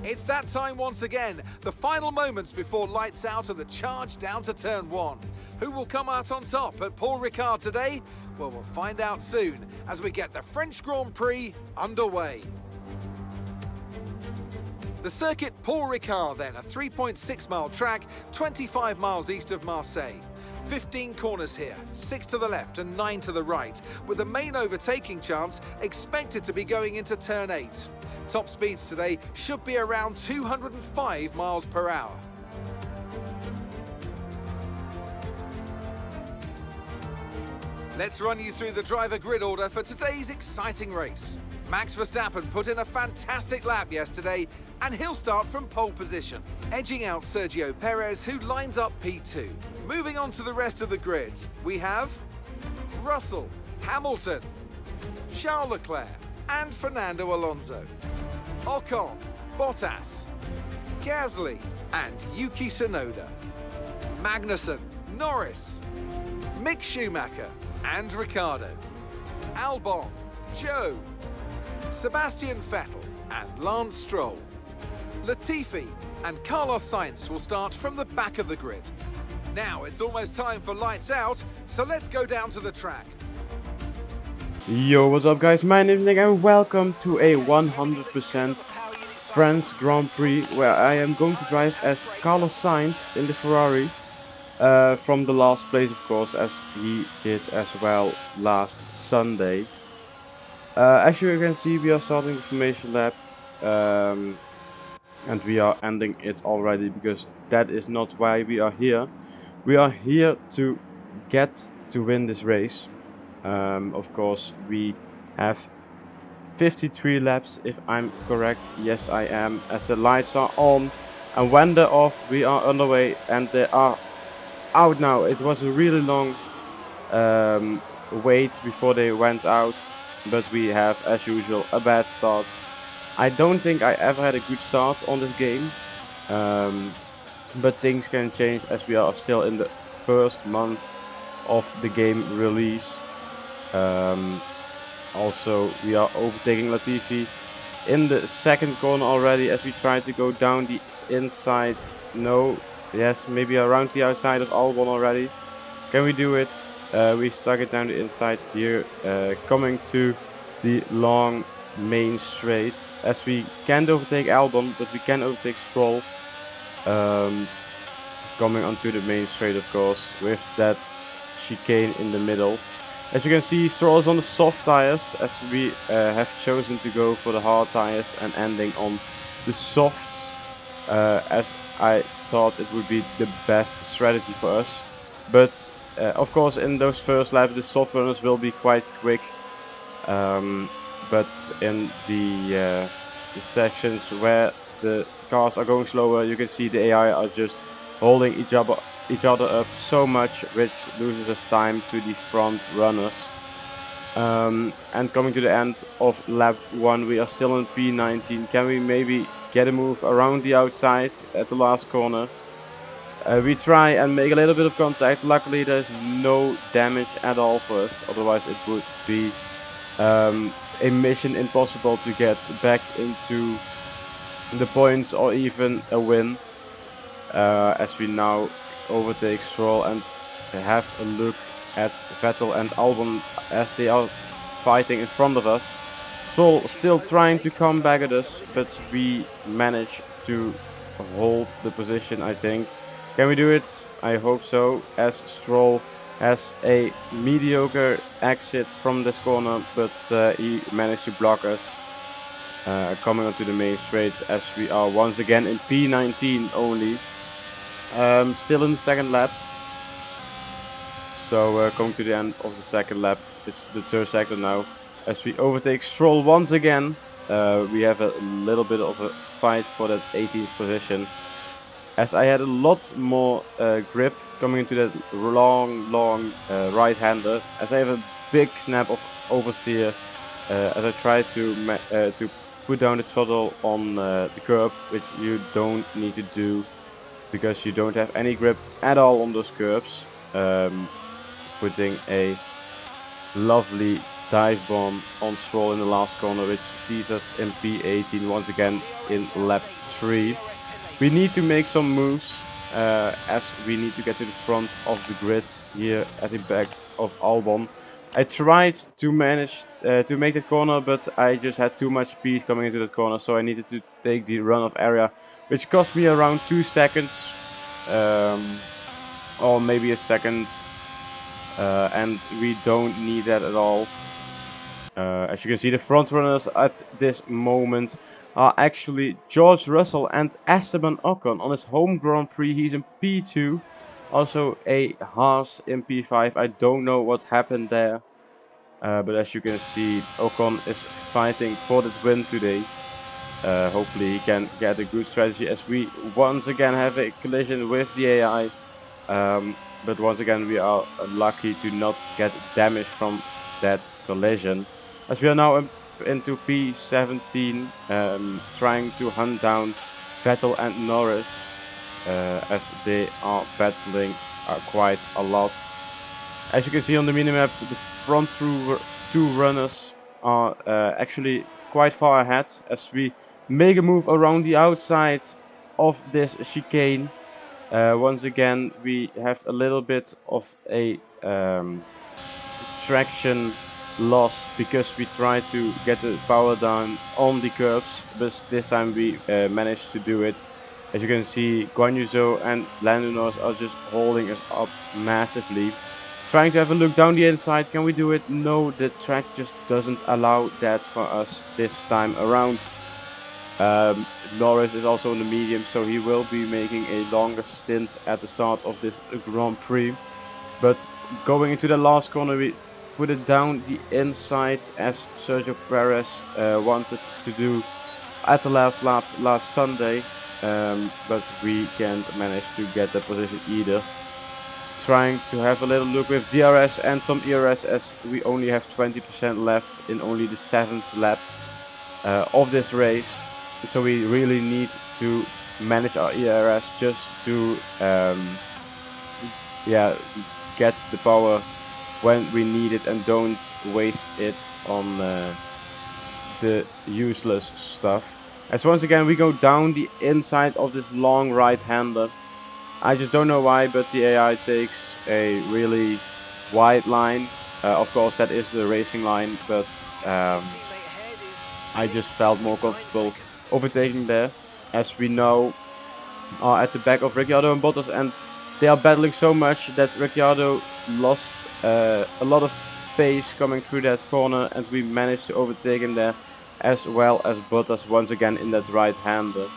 It's that time once again, the final moments before lights out and the charge down to turn 1. Who will come out on top at Paul Ricard today? Well, we'll find out soon as we get the French Grand Prix underway. The circuit Paul Ricard then, a 3.6 mile track, 25 miles east of Marseille. 15 corners here, 6 to the left and 9 to the right, with the main overtaking chance expected to be going into turn 8. Top speeds today should be around 205 miles per hour. Let's run you through the driver grid order for today's exciting race. Max Verstappen put in a fantastic lap yesterday and he'll start from pole position, edging out Sergio Perez, who lines up P2. Moving on to the rest of the grid, we have Russell, Hamilton, Charles Leclerc and Fernando Alonso, Ocon, Bottas, Gasly and Yuki Tsunoda, Magnussen, Norris, Mick Schumacher and Ricciardo, Albon, Joe, Sebastian Vettel and Lance Stroll. Latifi and Carlos Sainz will start from the back of the grid. Now it's almost time for lights out, so let's go down to the track. Yo, what's up guys, my name is Nick and welcome to a 100% French Grand Prix where I am going to drive as Carlos Sainz in the Ferrari. From the last place of course, as he did as well last Sunday. As you can see, we are starting the formation lap and we are ending it already, because that is not why we are here. We are here to get to win this race. Of course, we have 53 laps if I'm correct. Yes, I am, as the lights are on, and when they're off we are underway and they are out now. It was a really long wait before they went out, but we have as usual a bad start. I don't think I ever had a good start on this game, but things can change as we are still in the first month of the game release. Also we are overtaking Latifi in the second corner already as we try to go down the inside. No, yes, maybe around the outside of Albon already. Can we do it? We stuck it down the inside here, coming to the long main straight, as we can't overtake Albon, but we can overtake Stroll. Coming onto the main straight of course, with that chicane in the middle. As you can see, Stroll is on the soft tires, as we have chosen to go for the hard tires and ending on the softs, as I thought it would be the best strategy for us. But of course in those first laps the soft runners will be quite quick, but in the sections where the cars are going slower, you can see the AI are just holding each other up so much, which loses us time to the front runners. And coming to the end of lap 1, we are still in P19. Can we maybe get a move around the outside at the last corner? We try and make a little bit of contact. Luckily there's no damage at all for us, otherwise it would be a mission impossible to get back into the points or even a win. As we now overtake Stroll and have a look at Vettel and Albon as they are fighting in front of us. Stroll still trying to come back at us, but we manage to hold the position, I think. Can we do it? I hope so, as Stroll has a mediocre exit from this corner, but he managed to block us. Coming onto the main straight as we are once again in P19 only. Still in the second lap. So coming to the end of the second lap, it's the third sector now, as we overtake Stroll once again. We have a little bit of a fight for that 18th position, as I had a lot more grip coming into that long right-hander, as I have a big snap of oversteer, as I try to put down the throttle on the curb, which you don't need to do because you don't have any grip at all on those curbs. Putting a lovely dive bomb on Stroll in the last corner, which sees us in P18 once again in lap 3. We need to make some moves as we need to get to the front of the grid here at the back of Albon. I tried to manage to make that corner, but I just had too much speed coming into that corner, so I needed to take the runoff area, which cost me around 2 seconds, or maybe a second, and we don't need that at all. As you can see, the front runners at this moment are actually George Russell and Esteban Ocon. On his home Grand Prix, he's in P2. Also a Haas in P5. I don't know what happened there. But as you can see, Ocon is fighting for that win today. Hopefully he can get a good strategy, as we once again have a collision with the AI. But once again we are lucky to not get damage from that collision. As we are now into P17, trying to hunt down Vettel and Norris, as they are battling quite a lot. As you can see on the minimap, the front two runners are actually quite far ahead, as we make a move around the outside of this chicane. Once again, we have a little bit of a traction loss because we try to get the power down on the curbs, but this time we managed to do it. As you can see, Guan Yu Zhou and Lando Norris are just holding us up massively. Trying to have a look down the inside. Can we do it? No, the track just doesn't allow that for us this time around. Norris is also in the medium, so he will be making a longer stint at the start of this Grand Prix. But going into the last corner, we put it down the inside, as Sergio Perez wanted to do at the last lap last Sunday. But we can't manage to get that position either. Trying to have a little look with DRS and some ERS, as we only have 20% left in only the 7th lap of this race. So we really need to manage our ERS just to get the power when we need it and don't waste it on the useless stuff. As once again we go down the inside of this long right-hander. I just don't know why, but the AI takes a really wide line. Of course that is the racing line, but I just felt more comfortable overtaking there, as we now are at the back of Ricciardo and Bottas, and they are battling so much that Ricciardo lost a lot of pace coming through that corner, and we managed to overtake him there, as well as Bottas once again in that right-hander.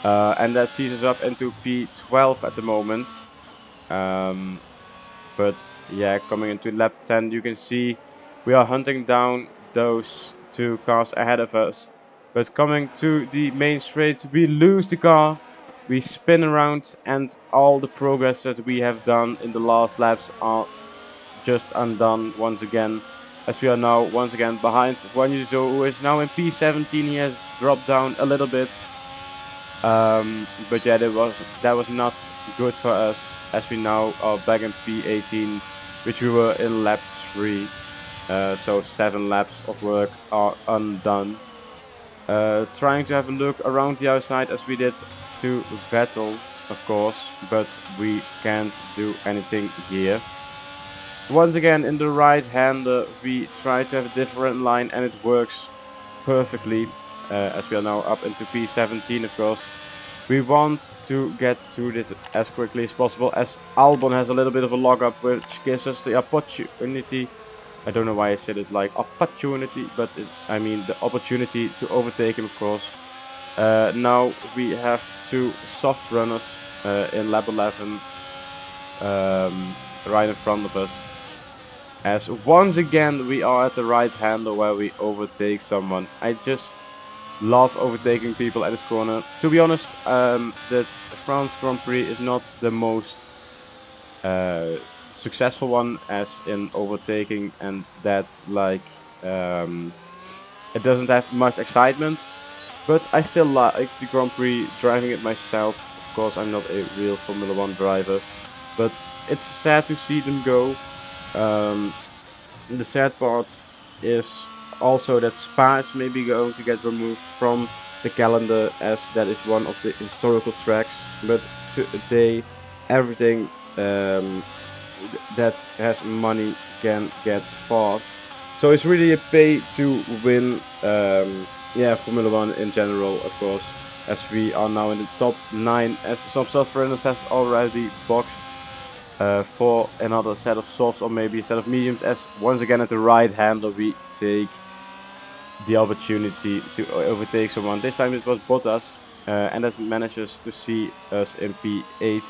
And that sees us up into P12 at the moment. But yeah, coming into lap 10, you can see we are hunting down those two cars ahead of us. But coming to the main straight, we lose the car, we spin around, and all the progress that we have done in the last laps are just undone once again. As we are now once again behind Guan Yu Zhou, who is now in P17. He has dropped down a little bit. But yeah, that was not good for us, as we now are back in P18, which we were in lap 3. So 7 laps of work are undone. Trying to have a look around the outside, as we did to Vettel, of course, but we can't do anything here. Once again in the right-hander, we try to have a different line, and it works perfectly. As we are now up into P17, of course. We want to get through this as quickly as possible, as Albon has a little bit of a log-up, which gives us the opportunity. I don't know why I said it like opportunity, but I mean the opportunity to overtake him, of course. Now we have 2 soft runners in lap 11 right in front of us. As once again we are at the right-hander where we overtake someone. I just love overtaking people at this corner. To be honest, the France Grand Prix is not the most successful one, as in overtaking, and that like it doesn't have much excitement. But I still like the Grand Prix, driving it myself. Of course, I'm not a real Formula 1 driver, but it's sad to see them go. The sad part is also that Spa is maybe going to get removed from the calendar, as that is one of the historical tracks. But today, everything that has money can get fought. So it's really a pay to win, yeah, Formula 1 in general, of course, as we are now in the top 9, as some soft runners has already boxed for another set of softs or maybe a set of mediums, as once again at the right hander we take the opportunity to overtake someone. This time it was Bottas, and that manages to see us in P8.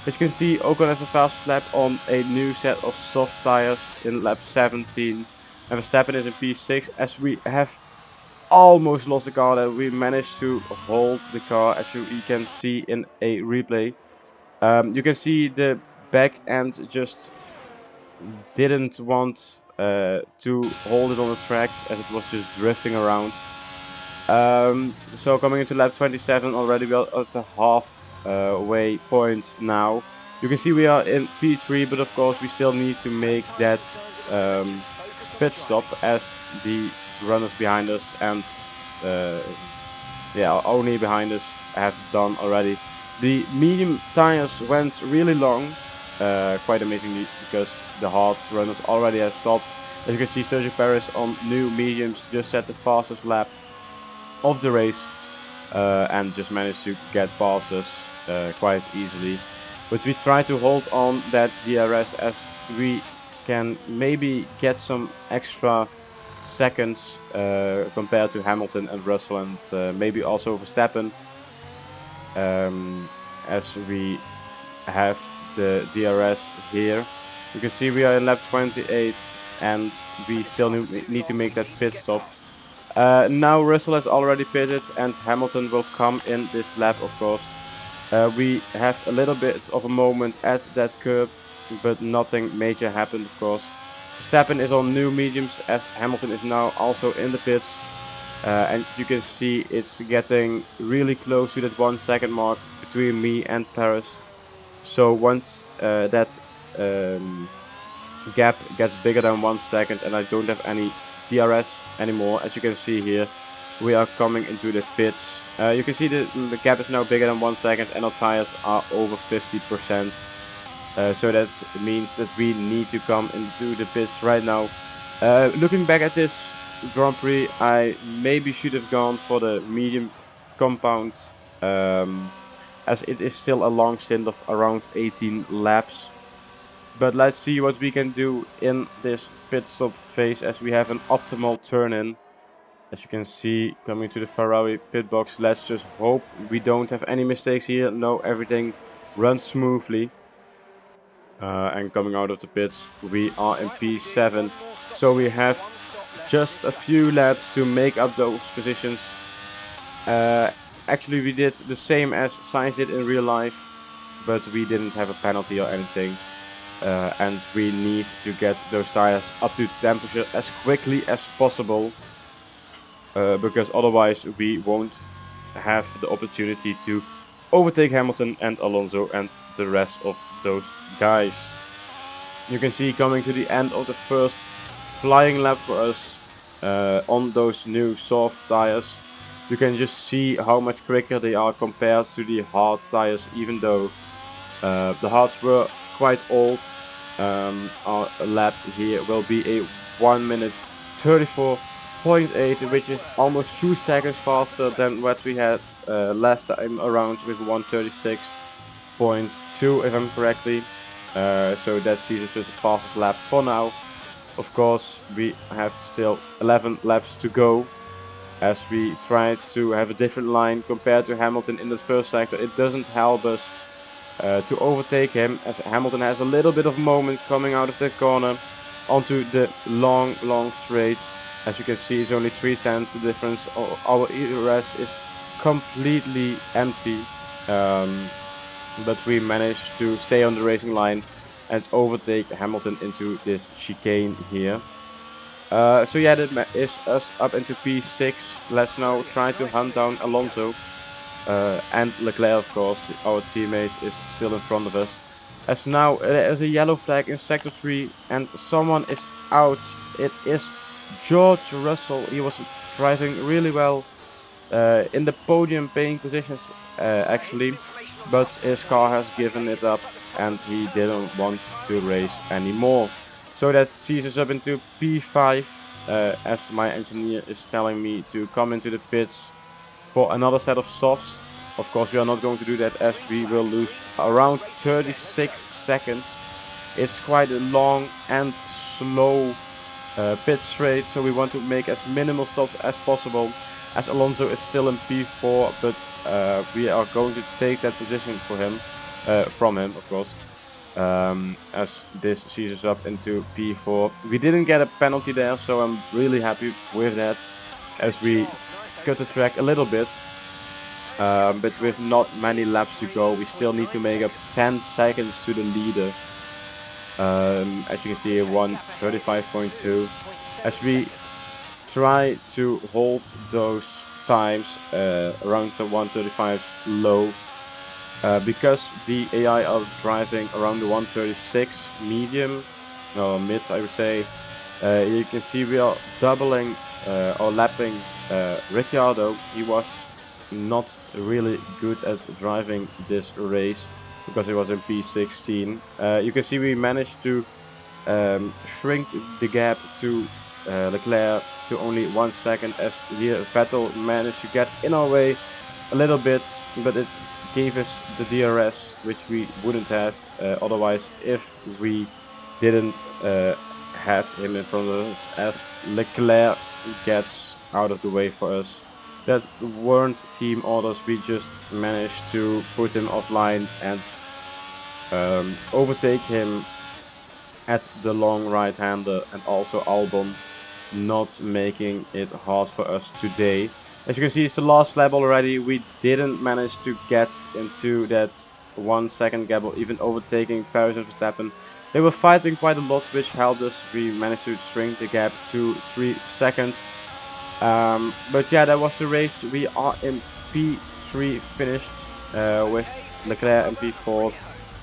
As you can see, Ocon has a fast lap on a new set of soft tires in lap 17. And Verstappen is in P6, as we have almost lost the car. That we managed to hold the car, as you can see in a replay. You can see the back end just didn't want to hold it on the track, as it was just drifting around. So coming into lap 27 already, we are at the halfway point now. You can see we are in P3, but of course we still need to make that pit stop, as the runners behind us and yeah, only behind us have done already. The medium tires went really long, quite amazingly, because the hard runners already have stopped. As you can see, Sergio Perez on new mediums just set the fastest lap of the race, and just managed to get past us quite easily. But we try to hold on that DRS, as we can maybe get some extra seconds compared to Hamilton and Russell, and maybe also Verstappen, as we have the DRS here. You can see we are in lap 28 and we still need to make that pit stop. Now Russell has already pitted and Hamilton will come in this lap, of course. We have a little bit of a moment at that curb, but nothing major happened, of course. Verstappen is on new mediums, as Hamilton is now also in the pits. And you can see it's getting really close to that 1 second mark between me and Perez. So once that gap gets bigger than 1 second and I don't have any DRS anymore, as you can see here, we are coming into the pits. You can see the gap is now bigger than 1 second and our tires are over 50%. So that means that we need to come into the pits right now. Looking back at this Grand Prix, I maybe should have gone for the medium compound, as it is still a long stint of around 18 laps. But let's see what we can do in this pit stop phase, as we have an optimal turn in. As you can see, coming to the Ferrari pit box, let's just hope we don't have any mistakes here. No, everything runs smoothly. And coming out of the pits, we are in P7. So we have just a few laps to make up those positions. Actually, we did the same as Sainz did in real life, but we didn't have a penalty or anything. And we need to get those tires up to temperature as quickly as possible, because otherwise we won't have the opportunity to overtake Hamilton and Alonso and the rest of those guys. You can see coming to the end of the first flying lap for us on those new soft tires. You can just see how much quicker they are compared to the hard tires, even though the hards were quite old. Our lap here will be a 1 minute 34.8, which is almost 2 seconds faster than what we had last time around with 1:36.2, if I'm correctly. So that sees us with the fastest lap for now. Of course, we have still 11 laps to go, as we try to have a different line compared to Hamilton in the first sector. It doesn't help us to overtake him, as Hamilton has a little bit of moment coming out of the corner onto the long straight. As you can see, it's only 3/10 the difference. Our ERS is completely empty, but we managed to stay on the racing line and overtake Hamilton into this chicane here. So yeah, that is us up into P6. Let's now try to hunt down Alonso. And Leclerc, of course, our teammate, is still in front of us. As now there is a yellow flag in sector 3 and someone is out. It is George Russell, he was driving really well in the podium paying positions actually, but his car has given it up and he didn't want to race anymore. So that sees us up into P5 as my engineer is telling me to come into the pits for another set of softs. Of course we are not going to do that as we will lose around 36 seconds. It's quite a long and slow pit straight, so we want to make as minimal stops as possible, as Alonso is still in P4, but we are going to take that position for him, from him of course, as this sees us up into P4. We didn't get a penalty there, so I'm really happy with that, as we cut the track a little bit, but with not many laps to go. We still need to make up 10 seconds to the leader. As you can see here, 1:35.2, as we try to hold those times around the 1:35 low, because the AI are driving around the 1:36 medium, or mid I would say. You can see we are doubling or lapping Ricciardo. He was not really good at driving this race because he was in P16. You can see we managed to shrink the gap to Leclerc to only 1 second, as here Vettel managed to get in our way a little bit, but it gave us the DRS, which we wouldn't have otherwise if we didn't have him in front of us, as Leclerc gets out of the way for us. That weren't team orders, we just managed to put him offline and overtake him at the long right-hander, and also Albon, not making it hard for us today. As you can see, it's the last lap already. We didn't manage to get into that 1 second gap or even overtaking Paris and Verstappen. They were fighting quite a lot, which helped us. We managed to shrink the gap to 3 seconds. But yeah, that was the race. We are in P3 finished with Leclerc in P4.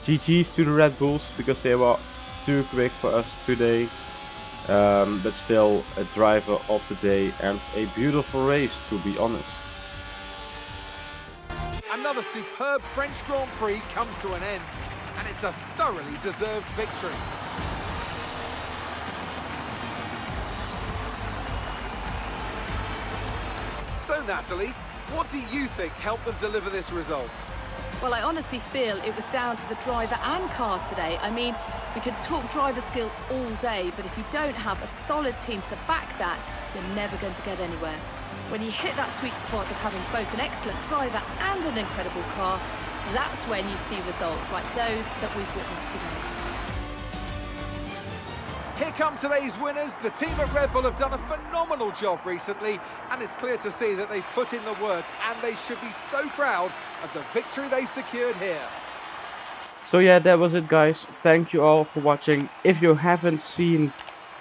GG's to the Red Bulls because they were too quick for us today. But still a driver of the day and a beautiful race, to be honest. Another superb French Grand Prix comes to an end, and it's a thoroughly deserved victory. So Natalie, what do you think helped them deliver this result? Well, I honestly feel it was down to the driver and car today. I mean, we could talk driver skill all day, but if you don't have a solid team to back that, you're never going to get anywhere. When you hit that sweet spot of having both an excellent driver and an incredible car, that's when you see results like those that we've witnessed today. Here come today's winners. The team at Red Bull have done a phenomenal job recently, and it's clear to see that they've put in the work, and they should be so proud of the victory they've secured here. So yeah, that was it guys. Thank you all for watching. If you haven't seen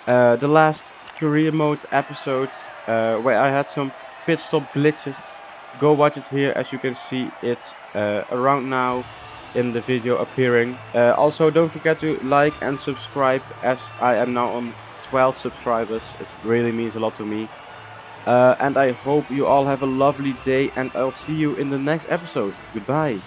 the last career mode episodes where I had some pit stop glitches, go watch it here. As you can see, it's around now in the video appearing. Also don't forget to like and subscribe, as I am now on 12 subscribers. It really means a lot to me. And I hope you all have a lovely day, and I'll see you in the next episode. Goodbye.